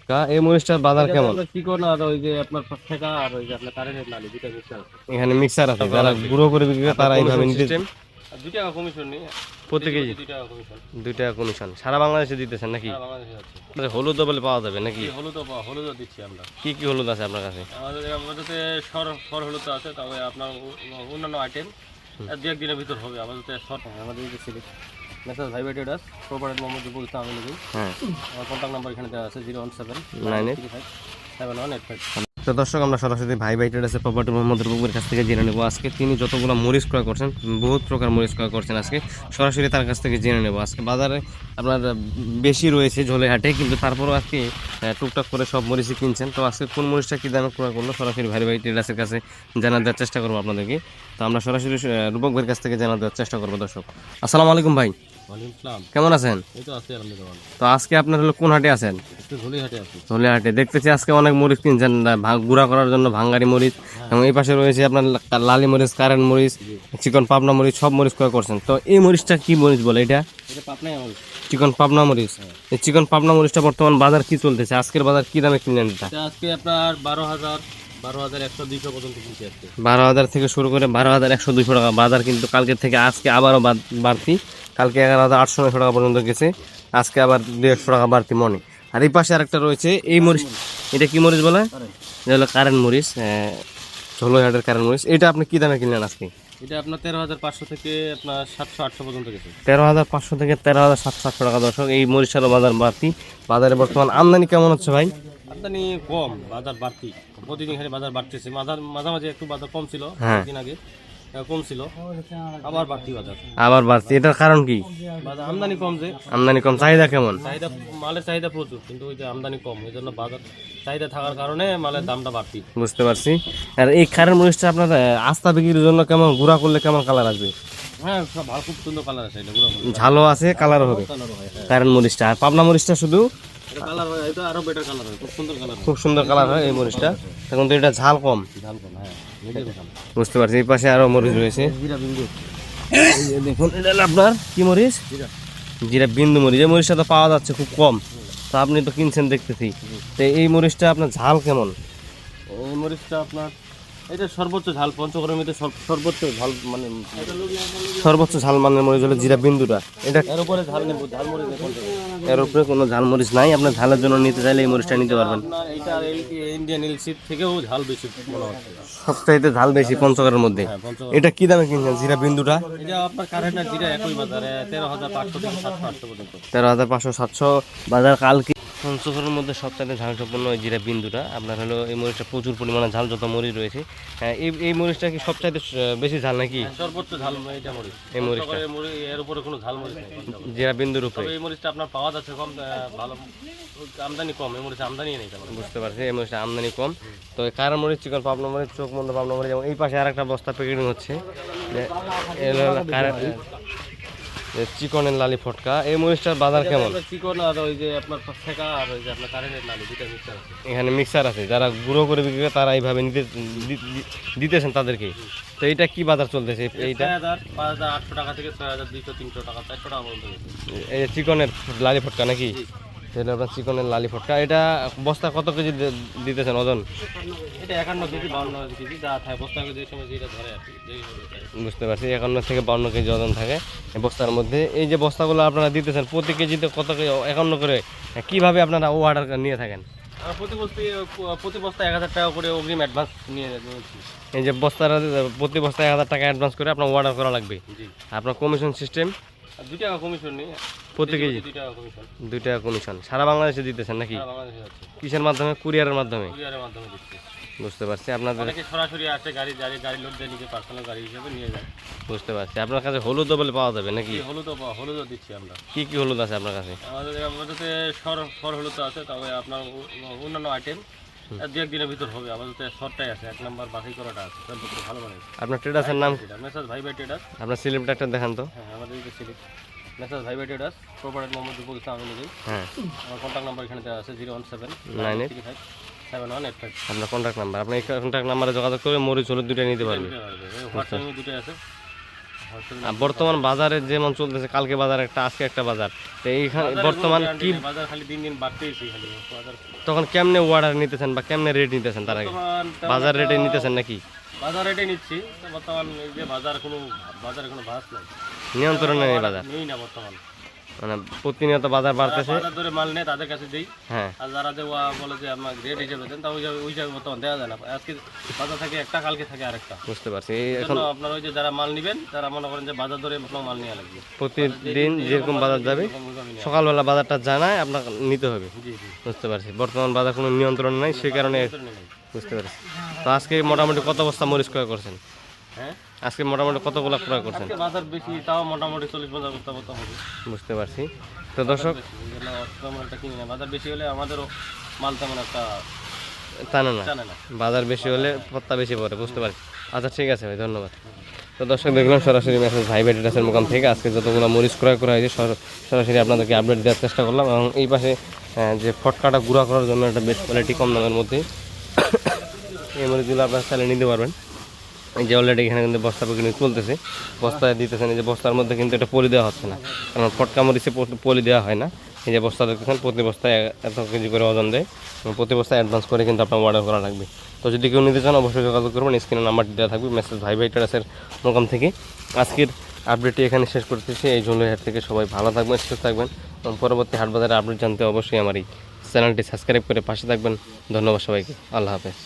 ফটকা, এই মরিচটার বাজার কেমন? চিকন আর ওই যে আপনার ঠেকা আর ওই যে আপনার কারেন্টের নালি দুটো মিক্সার আছে। এখানে মিক্সার আছে, যারা গুঁড়ো করে বিক্রি করে তারা এইভাবে নিতে। আর 2 টাকা কমিশন নেই প্রতি কেজি 2 টাকা কমিশন। 2 টাকা কমিশন সারা বাংলাদেশে দিতেছেন নাকি? সারা বাংলাদেশে আছে। হলুদও বলে পাওয়া যাবে নাকি? হলুদও দিচ্ছি আমরা। কি কি হলুদ আছে আপনার কাছে? আমাদের সর হলুদ আছে, তবে আপনার অন্যান্য আইটেম 2-1 দিনের ভিতর হবে। আমাদের সর আমাদের এই যে সিলেক্ট মেসাজ ভাই ট্রেডার্স প্রপার্টি মোহাম্মদ জুবুল ইসলাম আমি লিখি। হ্যাঁ, আমার কন্ট্যাক্ট নাম্বার এখানে দেওয়া আছে 01798357185। তো দর্শক, আমরা সরাসরি ভাই ট্রেডার্সের প্রপার্টি মোহাম্মদ রুবের কাছ থেকে জেনে নেব আজকে তিনি যতগুলো মরিচ ক্রয় করছেন, বহুত প্রকার মরিচ ক্রয় করছেন, আজকে সরাসরি তার কাছ থেকে জেনে নেব। আজকে বাজারে আপনার বেশি রয়েছে ঝোলেহাটে, কিন্তু তারপরও আজকে টুকটাক করে সব মরিচই কিনছেন। তো আজকে কোন মরিচটা কী দামে ক্রয় করলো সরাসরি ভাই ট্রেডার্সের কাছে জানা দেওয়ার চেষ্টা করবো আপনাদেরকে। তো আমরা সরাসরি রূপক ভাইয়ের কাছ থেকে জানা দেওয়ার চেষ্টা করবো। দর্শক আসসালামু আলাইকুম ভাই, কেমন আছেন? তো আজকে আপনার হলো কোন হাটে আছেন? ঝোলিহাটে দেখতেছি আজকে অনেক মরিচ কিনছেন গুঁড়া করার জন্য, ভাঙ্গারি মরিচ, এবং এই পাশে রয়েছে আপনার লালি মরিচ, কারেন্ট মরিচ, চিকন পাবনা মরিচ, সব মরিচ ক্রয় করছেন। তো এই মরিচটা কি মরিচ বলে? এটা চিকন পাবনা মরিচ। এই চিকন পাবনা মরিচটা বর্তমান বাজার কি চলতেছে? আজকের বাজার কি দামে কিনলেন এটা? আজকে আপনার 12,100-12,100-200 পর্যন্ত কিনছি আজকে। 12,000 থেকে শুরু করে 12,100-200 টাকা বাজার, কিন্তু কালকে থেকে আজকে আবারও বাড়তি। কালকে 11,800-900 টাকা পর্যন্ত গেছে, আজকে আবার 200 টাকা বাড়তি মনে। আর এই পাশে আরেকটা রয়েছে এই মরিচ, এটা কি মরিচ বলে? এটা হলো কারেন্ট মরিচ, ঝোলহাটের কারেন্ট মরিচ। এটা আপনি কি দামে কিনলেন আজকে? এটা আপনার 13,500 থেকে আপনার 700-800 পর্যন্ত গেছে। 13,500 থেকে 13,700 টাকা। দর্শক, এই মরিচটারও বাজার বাড়তি। বাজারে বর্তমান আমদানি কেমন হচ্ছে ভাই? আমদানি কম, বাজার বাড়তি। প্রতিদিন খালি বাজার বাড়তেছে। মাঝামাঝি একটু বাজার কম ছিল, দিন আগে কম ছিল, আবার বাড়তি বাজার। আবার বাড়তি, এটার কারণ কি? বাজার আমদানি কম। যে আমদানি কম, চাহিদা কেমন? মালের চাহিদা প্রচুর, কিন্তু ওই যে আমদানি কম, এই জন্য বাজার চাহিদা থাকার কারণে মালের দামটা বাড়তি। বুঝতে পারছি। আর এই কারেন্ট মরিচটা আপনার আস্থা বিক্রির জন্য কেমন, গুঁড়া করলে কেমন কালার আসবে? হ্যাঁ, সব ভালো, খুব সুন্দর কালার আছে। এটা ঝালও আছে, কালার হবে কারেন্ট মরিচটা। আর পাবনা মরিচটা শুধু কালার হয়, এটা আরো বেটার কালার হয়, খুব সুন্দর কালার, খুব সুন্দর কালার হয় এই মরিচটা। এখন তো এটা ঝাল কম। হ্যাঁ, বুঝতে পারছি। এই পাশে আরো মরিচ রয়েছে, দেখুন এটা আপনার কি মরিচ? জিরা বিন্দু মরিচ। এই মরিচটা তো পাওয়া যাচ্ছে খুব কম, তো আপনি তো কিনছেন দেখতেছি। তো এই মরিচটা আপনার ঝাল কেমন? এই মরিচটা আপনার এটা সর্বোচ্চ ঝাল, পঞ্চগড়ের মধ্যে সর্বোচ্চ ঝাল, মানে সর্বোচ্চ ঝাল মানের মরিচ হলো জিরা বিন্দুটা। এটা এর উপরে ঝাল নেব, ঝাল মরিচ এর উপরে কোনো ঝাল মরিচ নাই। আপনার ঝালের জন্য নিতে চাইলে এই মরিচটা নিতে পারবেন। এটা ইন্ডিয়ান এলসিড থেকেও ঝাল বেশি মনে হচ্ছে, সবচাইতে ঝাল বেশি পঞ্চগড়ের মধ্যে। এটা কি দামে কিনছেন জিরা বিন্দুটা? এটা আপনার কারেন্ট আর জিরা একই বাজারে 13,500 থেকে 700-800 পর্যন্ত। 13,500-700 বাজার। কালকে পঞ্চগড়ের মধ্যে সবচাইতে ঝাল সম্পন্ন ওই জিরা বিন্দুটা আপনার হলো। এই মরিচটা প্রচুর পরিমাণে ঝাল, যত মরিচ রয়েছে। এই মরিচটা কি সবচাইতে বেশি ঝাল নাকি? সর্বোচ্চ ঝাল এটা মরিচ। এই মরিচটা এর উপরে কোনো ঝাল মরিচ নেই জিরা বিন্দুর উপরে। এই মরিচটা আপনার পাওয়া যাচ্ছে কম, ভালো আমদানি কম। এই মরিচ আমদানি নেই। বুঝতে পারছি, এই মরিচটা আমদানি কম। তো কারেন্ট মরিচ, চিকন পাবনা মরিচ, চোখ বন্ধ পাবনা মরিচ, এবং এই পাশে আর একটা বস্তা প্যাকেটিং হচ্ছে চিকনের লালি ফটকা। এই মরিচটার বাজার কেমন? চিকন আর ওই যে আপনার ঠেকা আর ওই যে আপনার কারেন্টের নালি দুটো মিক্সার আছে। এখানে মিক্সার আছে, যারা গুঁড়ো করে বিক্রি করে তারা এইভাবে দিতেছেন তাদেরকে। তো এইটা কি বাজার চলতেছে? এইটা 5,800 টাকা থেকে 6,200-300 টাকা 400 টাকা পর্যন্ত। এই চিকনের লালি ফটকা নাকি? তাহলে আপনার চিকনের লালি ফটকা। এটা বস্তা কত কেজি দিতেছেন ওজন? এটা 51 কেজি 52 কেজি যা থাকে বস্তা, যে সময় যেটা ধরে আর কি। বুঝতে পারছি, 51 থেকে 52 কেজি ওজন থাকে এই বস্তার মধ্যে। এই যে বস্তাগুলো আপনারা দিতেছেন প্রতি কেজিতে কত, 51 করে, কিভাবে আপনারা ও অর্ডার নিয়ে থাকেন? প্রতি বস্তা 1,000 টাকা করে অগ্রিম অ্যাডভান্স নিয়ে যাচ্ছি। এই যে প্রতি বস্তায় 1,000 টাকা অ্যাডভান্স করে আপনার অর্ডার করা লাগবে। আপনার কমিশন সিস্টেম 2 টাকা কমিশন নেই প্রতি কেজি, 2 টাকা কমিশন। সারা বাংলাদেশে দিতেছেন নাকি? কিসের মাধ্যমে? কুরিয়ারের মাধ্যমে। বুঝতে পারছি। আপনাদের সরাসরি আসে, গাড়ি লোড দিয়ে নিজে পার্সোনাল গাড়ি হিসেবে নিয়ে যায়। বুঝতে পারছি। আপনার কাছে হলুদও বলে পাওয়া যাবে নাকি? হলুদও দিচ্ছি আমরা। কি কি হলুদ আছে আপনার কাছে? আমাদের সর হলুদ আছে, তবে আপনার অন্যান্য আইটেম 2-1 দিনের ভিতর হবে। আমাদের সরটাই আছে, 1 নম্বর বাছাই করাটা আছে, ভালো মানে। আপনার ট্রেডার্সের নাম? মেসাজ ভাই ট্রেডার্স। আপনার সিলিপটা একটা দেখান তো। হ্যাঁ, আমাদের এই সিলিপ মেসাজ ভাই ট্রেডার্স প্রপার্টি মোহাম্মদ জুবুল ইসলাম আমি লিখি। হ্যাঁ, আমার কন্ট্যাক্ট নাম্বার এখানে দেওয়া আছে 01798357185। আপনার কন্ট্যাক্ট নাম্বার। আপনি এই কন্ট্যাক্ট নাম্বারে যোগাযোগ করে মরিচ হলুদ 2টাই নিতে পারবেন। হোয়াটসঅ্যাপে 2টাই আছে। আর বর্তমান বাজারে যেমন চলতেছে, কালকে বাজার একটা, আজকে একটা বাজার, তো এইখানে বর্তমান কি বাজার খালি দিন দিন বাড়তেইছে খালি বাজার। তখন কেমনে অর্ডার নিতেছেন বা কেমনে রেট নিতেছেন তার আগে? বর্তমান তেমন বাজার একটা রেটে নিতেছেন নাকি বাজার রেটে নিচ্ছি। তো বর্তমান এই যে বাজারে কোনো ভাস নাই, নিয়ন্ত্রণে নেই বাজার? নেই না বর্তমান। মানে প্রতিনিয়ত বাজার বাড়তেছে। বাজার ধরে মাল নেয় তাদের কাছে দেই, হ্যাঁ, আর যারা যে বলে যে আমার রেট হিসেবে দেন, তা ওই হিসাবে বর্তমান দেওয়া যায় না। আজকে বাজার থাকে একটা, কালকে থাকে আরেকটা। বুঝতে পারছি। এই এই এখন জন্য আপনার ওই যে যারা মাল নেবেন তারা মনে করেন যে বাজার ধরে আপনার মাল নেওয়া লাগবে। প্রতিদিন যেরকম বাজার যাবে ওইভাবে নেওয়া। সকালবেলা বাজারটা জানায় আপনাকে নিতে হবে। জি জি, বুঝতে পারছি। বর্তমান বাজার কোনো নিয়ন্ত্রণ নাই, সেই কারণে নিয়ন্ত্রণে নেই। বুঝতে পারছি। তো আজকে মোটামুটি কত বস্তা মরিচ ক্রয় করছেন? হ্যাঁ, আজকে মোটামুটি কতগুলো ক্রয় করছেন? আজকে বাজার বেশি, তাও মোটামুটি 40-50 বস্তা মতো হবে। বুঝতে পারছি। তো দর্শক, বেশি, এই জন্য তেমন একটা কিনি না। বাজার বেশি হলে আমাদেরও মাল তেমন একটা তা না, জানে না। বাজার বেশি হলে পত্তা বেশি পড়ে। বুঝতে পারছি। আচ্ছা, ঠিক আছে ভাই, ধন্যবাদ। তো দর্শক, দেখলাম সরাসরি মেসেজ ভাই ভেটেরাসের মোকাম থেকে আজকে যতগুলো মরিচ ক্রয় করা হয়েছে সরাসরি আপনাদেরকে আপডেট দেওয়ার চেষ্টা করলাম। এবং এই পাশে যে ফটকাটা গুঁড়া করার জন্য একটা বেস্ট কোয়ালিটি কম দামের মধ্যে এই মরিচগুলো আপনারা চাইলে নিতে পারবেন। এই যে অলরেডি এখানে কিন্তু বস্তা কিন্তু চলতেছে, বস্তায় দিতেছেন। এই যে বস্তার মধ্যে কিন্তু এটা পলি দেওয়া হচ্ছে না, কারণ ফটকা মরিচে পলি দেওয়া হয় না। এই যে বস্তা দেখতেছেন, প্রতি বস্তায় এত কেজি করে ওজন দেয় এবং প্রতি বস্তায় অ্যাডভান্স করে কিন্তু আপনার অর্ডার করা লাগবে। তো যদি কেউ নিতে চান অবশ্যই যোগাযোগ করবেন, স্ক্রিনে নাম্বারটি দেওয়া থাকবে মেসেজ ভাই ট্রেডার্সের মোকাম থেকে। আজকের আপডেটটি এখানে শেষ করতেছি। এই ঝুলহাট থেকে সবাই ভালো থাকবেন, সুস্থ থাকবেন এবং পরবর্তী হাট বাজারের আপডেট জানতে অবশ্যই আমার এই চ্যানেলটি সাবস্ক্রাইব করে পাশে থাকবেন। ধন্যবাদ সবাইকে। আল্লাহ হাফেজ।